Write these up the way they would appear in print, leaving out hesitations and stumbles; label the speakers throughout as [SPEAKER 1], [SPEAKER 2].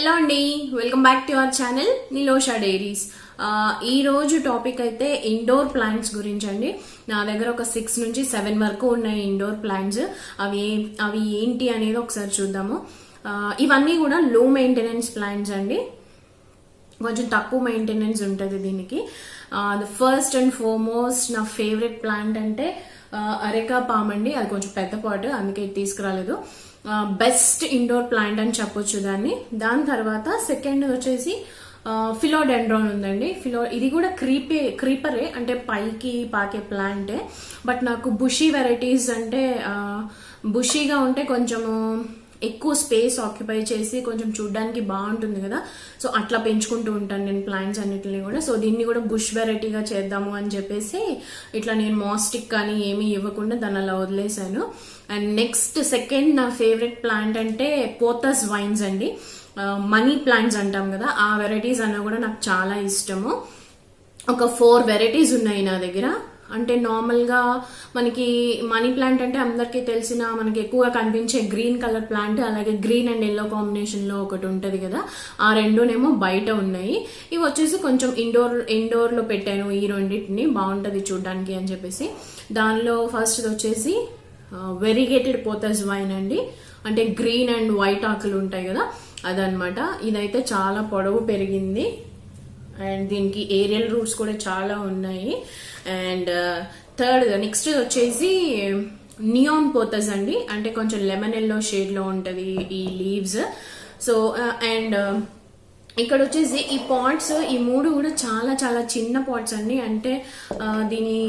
[SPEAKER 1] Hello అండి, welcome back to our channel Nilosha diaries. ఈ రోజు టాపిక్ అయితే ఇండోర్ ప్లాంట్స్ గురించి అండి. నా దగ్గర ఒక 6 నుంచి 7 వరకు ఉన్నాయి ఇండోర్ ప్లాంట్స్. అవి ఏంటి అనేది ఒకసారి చూద్దాము. ఇవన్నీ కూడా లో మెయింటెనెన్స్ ప్లాంట్స్ అండి, కొంచెం తక్కువ మెయింటెనెన్స్ ఉంటుంది దీనికి. ద ఫస్ట్ అండ్ ఫార్మోస్ట్ నా ఫేవరెట్ ప్లాంట్ అంటే అరెకా పామ్ అండి. అది కొంచెం పెద్ద పాట్, అందుకే తీసుకురాలేదు. బెస్ట్ ఇండోర్ ప్లాంట్ అని చెప్పొచ్చు దాన్ని. దాని తర్వాత సెకండ్ వచ్చేసి ఫిలోడెండ్రాన్ ఉందండి. ఇది కూడా క్రీపరే, అంటే పైకి పాకే ప్లాంటే. బట్ నాకు బుషీ వెరైటీస్ అంటే బుషీగా ఉంటే కొంచెము ఎక్కువ స్పేస్ ఆక్యుపై చేసి కొంచెం చూడడానికి బాగుంటుంది కదా, సో అట్లా పెంచుకుంటూ ఉంటాను నేను ప్లాంట్స్ అన్నిటిని కూడా. సో దీన్ని కూడా బుష్ వెరైటీగా చేద్దాము అని చెప్పేసి ఇట్లా నేను మాస్టిక్ కానీ ఏమీ ఇవ్వకుండా దాన్ని అలా వదిలేసాను. అండ్ నెక్స్ట్ సెకండ్ నా ఫేవరెట్ ప్లాంట్ అంటే పోతస్ వైన్స్ అండి. మనీ ప్లాంట్స్ అంటాం కదా, ఆ వెరైటీస్ అన్నా కూడా నాకు చాలా ఇష్టము. ఒక 4 వెరైటీస్ ఉన్నాయి నా దగ్గర. అంటే నార్మల్ గా మనకి మనీ ప్లాంట్ అంటే అందరికీ తెలిసిన, మనకి ఎక్కువగా కనిపించే గ్రీన్ కలర్ ప్లాంట్, అలాగే గ్రీన్ అండ్ ఎల్లో కాంబినేషన్ లో ఒకటి ఉంటది కదా, ఆ రెండునేమో బయట ఉన్నాయి. ఇవి వచ్చేసి కొంచెం ఇండోర్ లో పెట్టాను ఈ రెండింటిని, బాగుంటది చూడడానికి అని చెప్పేసి. దానిలో ఫస్ట్ వచ్చేసి వెరిగేటెడ్ పోతస్ వైన్ అండి, అంటే గ్రీన్ అండ్ వైట్ ఆకులు ఉంటాయి కదా అదనమాట. ఇదైతే చాలా పొడవు పెరిగింది అండ్ దీనికి ఏరియల్ రూట్స్ కూడా చాలా ఉన్నాయి. అండ్ థర్డ్ నెక్స్ట్ వచ్చేసి నియాన్ పోతస్ అండి, అంటే కొంచెం లెమన్ ఎల్లో షేడ్ లో ఉంటది ఈ లీవ్స్. సో అండ్ ఇక్కడ వచ్చేసి ఈ పాట్స్, ఈ 3 కూడా చాలా చాలా చిన్న పాట్స్ అండి. అంటే దీని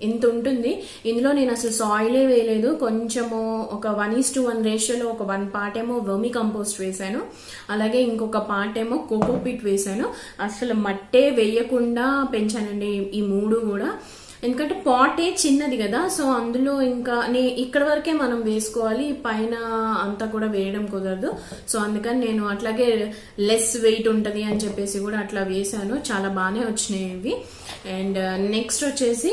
[SPEAKER 1] ఇంత ఉంటుంది. ఇందులో నేను అసలు సాయిలే వేయలేదు, కొంచెము ఒక 1:1 రేషియోలో ఒక 1 పార్ట్ ఏమో వర్మి కంపోస్ట్ వేసాను, అలాగే ఇంకొక పార్ట్ ఏమో కోకోపీట్ వేసాను. అసలు మట్టే వేయకుండా పెంచానండి ఈ 3 కూడా. ఎందుకంటే పాటే చిన్నది కదా, సో అందులో ఇంకా ఇక్కడ వరకే మనం వేసుకోవాలి, పైన అంతా కూడా వేయడం కుదరదు. సో అందుకని నేను అట్లాగే లెస్ వెయిట్ ఉంటది అని చెప్పేసి కూడా అట్లా వేసాను. చాలా బాగానే వచ్చినాయి ఇవి. అండ్ నెక్స్ట్ వచ్చేసి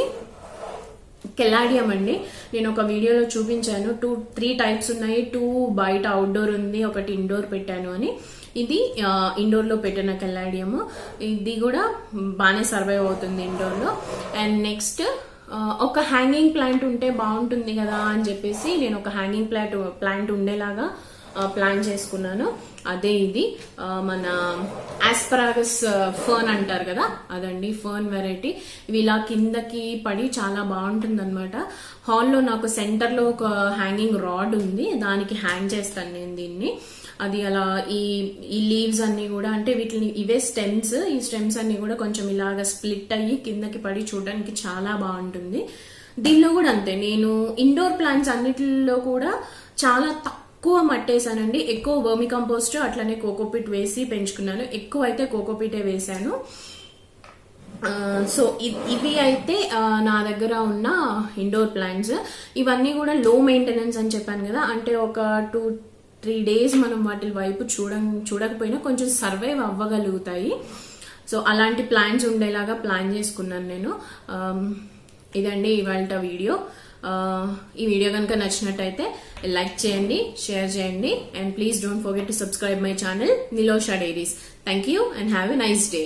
[SPEAKER 1] కెలాడియం అండి. నేను ఒక వీడియోలో చూపించాను, 3 టైప్స్ ఉన్నాయి. 2 బయట అవుట్డోర్ ఉంది, ఒకటి ఇండోర్ పెట్టాను అని. ఇది ఇండోర్ లో పెట్టిన కెలాడియం. ఇది కూడా బాగానే సర్వైవ్ అవుతుంది ఇండోర్ లో. అండ్ నెక్స్ట్ ఒక హ్యాంగింగ్ ప్లాంట్ ఉంటే బాగుంటుంది కదా అని చెప్పేసి నేను ఒక హ్యాంగింగ్ ప్లాంట్ ఉండేలాగా ప్లాన్ చేసుకున్నాను. అదే ఇది మన ఆస్పరాగస్ ఫర్న్ అంటారు కదా, అదండి ఫర్న్ వెరైటీ. ఇవి ఇలా కిందకి పడి చాలా బాగుంటుంది అనమాట. హాల్లో నాకు సెంటర్ లో ఒక హ్యాంగింగ్ రాడ్ ఉంది, దానికి హ్యాంగ్ చేస్తాను నేను దీన్ని. అది అలా ఈ లీవ్స్ అన్ని కూడా, అంటే వీటిని ఇవే స్టెమ్స్, ఈ స్టెమ్స్ అన్ని కూడా కొంచెం ఇలాగా స్ప్లిట్ అయ్యి కిందకి పడి చూడడానికి చాలా బాగుంటుంది. దీనిలో కూడా అంతే, నేను ఇండోర్ ప్లాంట్స్ అన్నిటిలో కూడా చాలా తక్కువ మట్టేసానండి. ఎక్కువ వర్మి కంపోస్ట్ అట్లనే కోకోపీట్ వేసి పెంచుకున్నాను. ఎక్కువ అయితే కోకోపీటే వేసాను. సో ఇవి అయితే నా దగ్గర ఉన్న ఇండోర్ ప్లాంట్స్. ఇవన్నీ కూడా లో మెయింటెనెన్స్ అని చెప్పాను కదా, అంటే ఒక 2-3 డేస్ మనం వాటి వైపు చూడకపోయినా కొంచెం సర్వైవ్ అవ్వగలుగుతాయి. సో అలాంటి ప్లాంట్స్ ఉండేలాగా ప్లాన్ చేసుకున్నాను నేను. ఇదండి ఇవాళ వీడియో. ఈ వీడియో కనుక నచ్చినట్టయితే లైక్ చేయండి, షేర్ చేయండి, and please don't forget to subscribe my channel Nilosha diaries. Thank you and have a nice day.